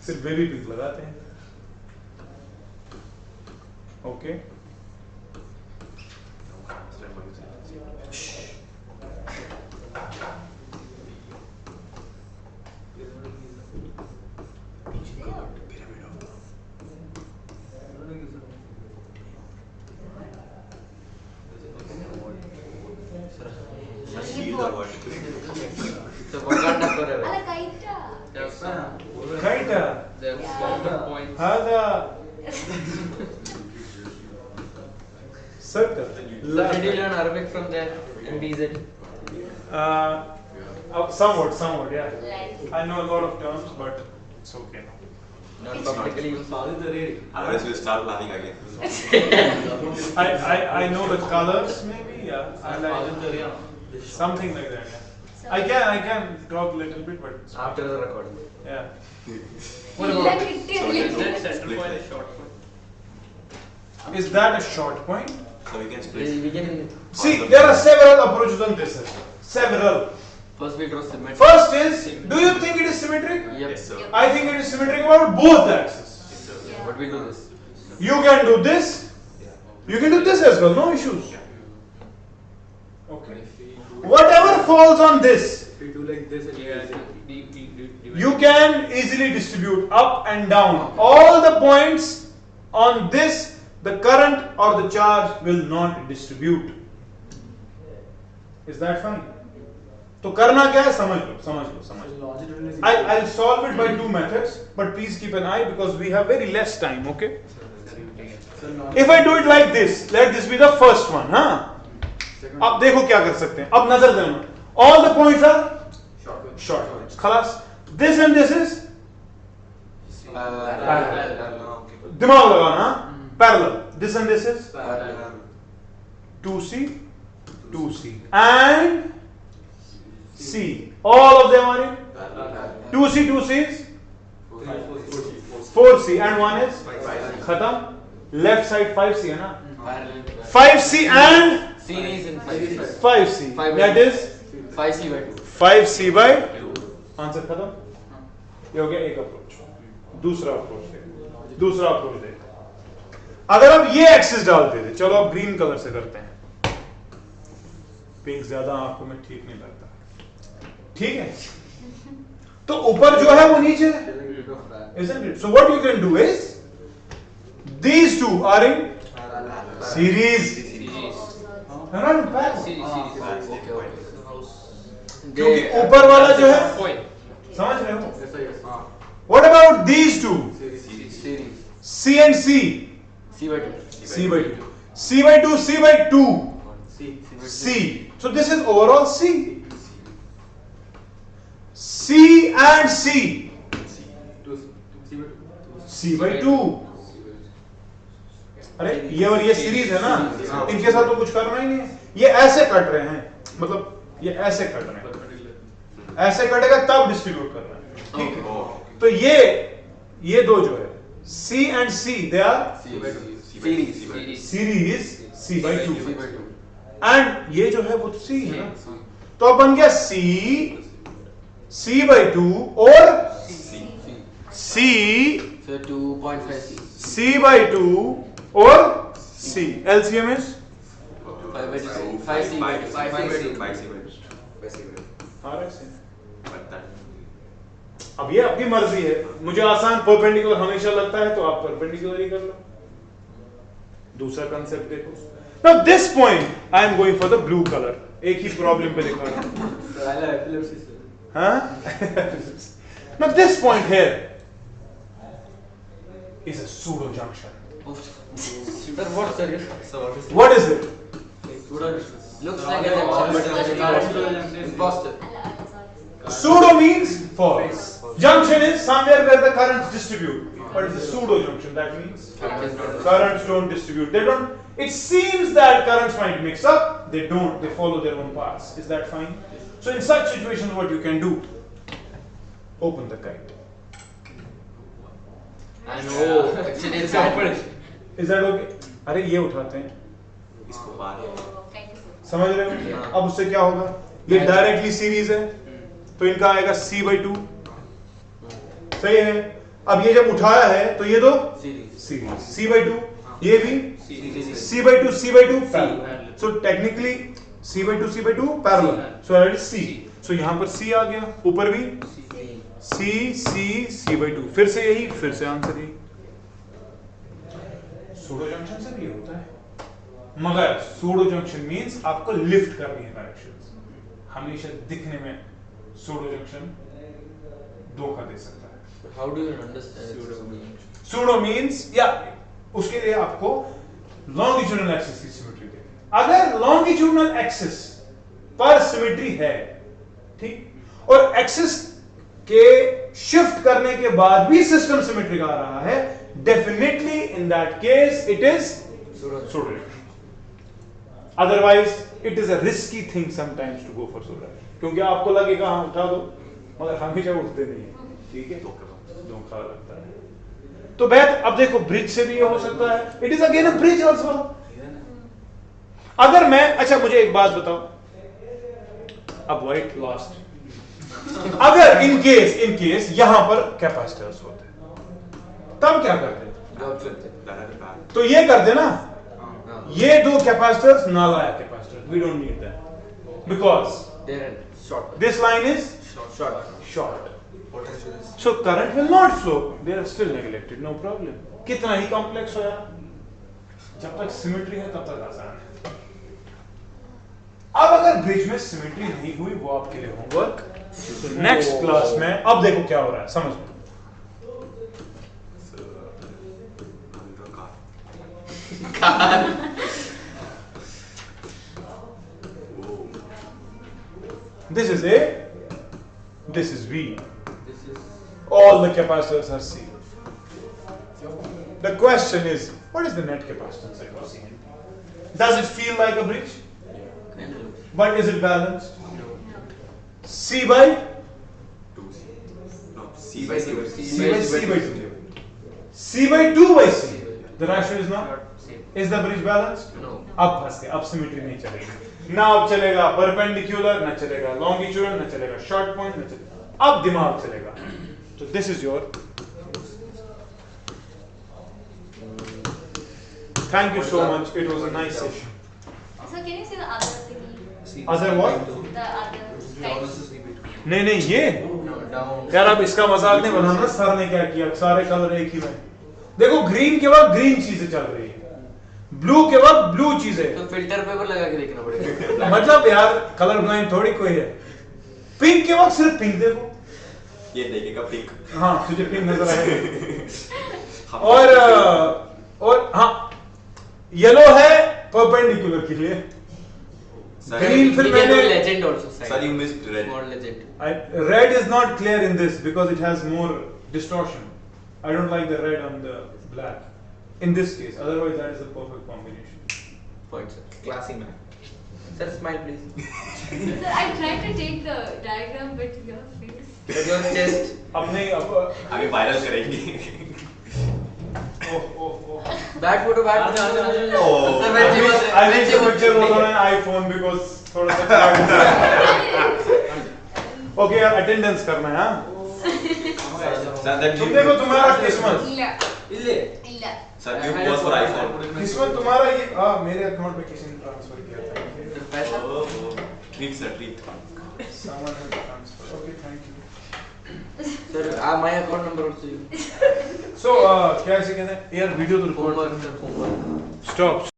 सिर्फ baby pink लगाते हैं। Okay هذا circle. Did you learn Arabic from there? MBZ? Somewhat, yeah. I know a lot of terms, but it's okay now. Not publicly used. Otherwise, we'll start planning again. I know the colors, maybe, yeah. I like something like that, yeah. I can talk a little bit, but it's After the recording. yeah. What about Central point is short point. is that a short point? So we can split. We can See, there are several approaches on this. Several. first we draw symmetric. First is, do you think it is symmetric? Yep. Yes, sir. I think it is symmetric about both the axes. Yes, sir. But we do this. You can do this. You can do this as well. No issues. Okay. Whatever falls on this, If we do like this, you can easily distribute up and down. All the points on this, the current or the charge will not distribute. Is that fine? तो करना क्या है समझ लो. I'll solve it by two methods, but please keep an eye because we have very less time. Okay. If I do it like this, let this be the first one, हाँ? अब देखो क्या कर सकते हैं. अब नजर देना. All the points are short. खलास. This and this is दिमाग लगाना. Parallel. This and this is 2C, 2C, and C. All of them are in 2C, 2C is 4C, and one is खत्म. Left side 5C है ना. 5C and Series in 5C. 5C. That is 5C by 2. 5C by 2. Answer खत्म. ये हो गया एक approach. दूसरा approach देखो. अगर आप ये एक्सिस डालते थे, चलो आप ग्रीन कलर से करते हैं. पिंक ज्यादा आंखों में ठीक नहीं लगता. ठीक है. तो ऊपर जो है वो नीचे है. Isn't it? So what you can do is these two are in series. है ना? क्योंकि ऊपर वाला जो है समझ रहे हो? What about these two? Series. C and C. C by 2. C by 2. C by 2, C by 2. C. So this is overall C. C and C. C by 2. अरे ये और ये सीरीज है ना, इनके साथ तो कुछ करना ही नहीं है. ये ऐसे कट रहे हैं, मतलब ये ऐसे कट रहे हैं. ऐसे कटेगा तब डिस्ट्रीब्यूट करना है. ठीक है. तो ये दो जो है C and C, they are series C by 2. And ये जो है वो C है ना, तो अब बन गया C by 2 और C So 2.5C. C by 2 और C. LCM is 5 by 2. 5C by 2. 5C. अब ये अपनी मर्जी है. मुझे आसान परपेंडिकुलर हमेशा लगता है तो आप परपेंडिकुलर ही कर लो. दूसरा कंसेप्ट देखो. Now this point I am going for the blue color. एक ही प्रॉब्लम पे लिखा है. हाँ? Now this point here is a pseudo junction. Sir, what sir? What is it? Looks like a imposter. Pseudo means false. Junction is somewhere where the currents distribute. But it's a pseudo junction. That means currents don't distribute. They don't. It seems that currents might mix up. They don't. They follow their own paths. Is that fine? So in such situations, what you can do? Open the kite. I know. Actually, it's happened. Is that okay? अरे ये उठाते हैं. इसको बाहर समझ रहे हो? अब उससे क्या होगा? ये डायरेक्टली सीरीज है, तो इनका आएगा C by 2. सही है. अब ये जब उठाया है तो ये दो सीरीज सीरीज c/2, ये भी series c/2 c/2 parallel. So technically c/2 parallel. So that is c. सो यहां पर c आ गया, ऊपर भी c/2. फिर से यही, फिर से आंसर यही. सूडो जंक्शन से भी ये होता है, मगर सूडो जंक्शन मींस आपको लिफ्ट करनी है डायरेक्शंस. हमेशा दिखने में सूडो जंक्शन धोखा दे सकता है. How do you understand pseudo means या उसके लिए आपको लॉन्गिट्यूडनल एक्सिस की सिमेट्री देखनी है. अगर लॉन्गिट्यूडनल एक्सिस पर सिमेट्री है, ठीक, और एक्सिस के शिफ्ट करने के बाद भी सिस्टम सिमेट्रिक आ रहा है, definitely in that case it is pseudo. Otherwise it is a risky thing sometimes to go for pseudo, क्योंकि आपको लगेगा हाँ उठा दो, मगर हमेशा उठते नहीं है. ठीक है, धोखा लगता है. तो बैठ, अब देखो ब्रिज से भी ये हो सकता है. It is again a bridge also. अगर मैं, अच्छा मुझे एक बात बताओ, अब वाइट लॉस्ट. अगर इन केस यहां पर कैपेसिटर्स होते तब क्या करते? तो ये करते ना, ये दो कैपेसिटर्स नालायक capacitor, we don't need that because this line is short. So current will not flow. They are still neglected. No problem. कितना ही कॉम्प्लेक्स हो यार, जब तक सिमेट्री है तब तक आसान है. अब अगर ब्रिज में सिमेट्री नहीं हुई, वो आपके लिए होमवर्क. तो नेक्स्ट क्लास में अब देखो क्या हो रहा है, समझ लो. This is A, this is B. All the capacitors are C. The question is, what is the net capacitance across C? Does it feel like a bridge? But is it balanced? C by 2. No, C by C. C by C by 2. C by 2 by C. The ratio is not. Is the bridge balanced? No. अब फंस गए, अब symmetry नहीं चलेगी. ना अब चलेगा perpendicular, ना चलेगा लॉन्गिट्यूडल, ना चलेगा शॉर्ट पॉइंट, ना चलेगा, अब दिमाग चलेगा. So this is your. Thank you so much. It was a nice session. So can you see the other thingy? Other what? The other type. नहीं ये down यार, आप इसका मजाक नहीं बनाना. सर ने क्या किया, सारे कलर एक ही में. देखो ग्रीन के बाद ग्रीन चीजें चल रही है, ब्लू के बाद ब्लू चीजें. तो फिल्टर पेपर लगा के देखना पड़ेगा. मतलब यार कलर ब्लाइंड थोड़ी कोई है. पिंक के बाद सिर्फ पिंक देखो. ये देखेगा पिंक. हाँ तुझे पिंक नजर आएगा. हम और हाँ येलो है परपेंडिकुलर के लिए. ग्रीन फिर मैंने legend also side. Sir, you missed red. Small legend. red is not clear in this because it has more distortion. I don't like the red on the black in this case. Otherwise that is a perfect combination. Point sir. Classy man. Sir smile please. Sir, I tried to take the diagram but your face. Your chest. अब नहीं, अब अभी viral करेंगे. Bad photo bad. Oh. Sir when she was I think the picture was on an iPhone because थोड़ा सा okay यार, attendance करना है. हाँ Sir, that तुम you. देखो तुम्हारा किस्मत. Illa. Sir, you post for iPhone. किस्मत तुम्हारा ये, हाँ मेरे अकाउंट पे किसी ने ट्रांसफर किया था. पैसा. Oh, treat sir, treat. Someone has transferred. Okay, thank you. Sir my account number also you. So क्या ऐसे कहते हैं यार, वीडियो तो record. Homework sir homework. Stop.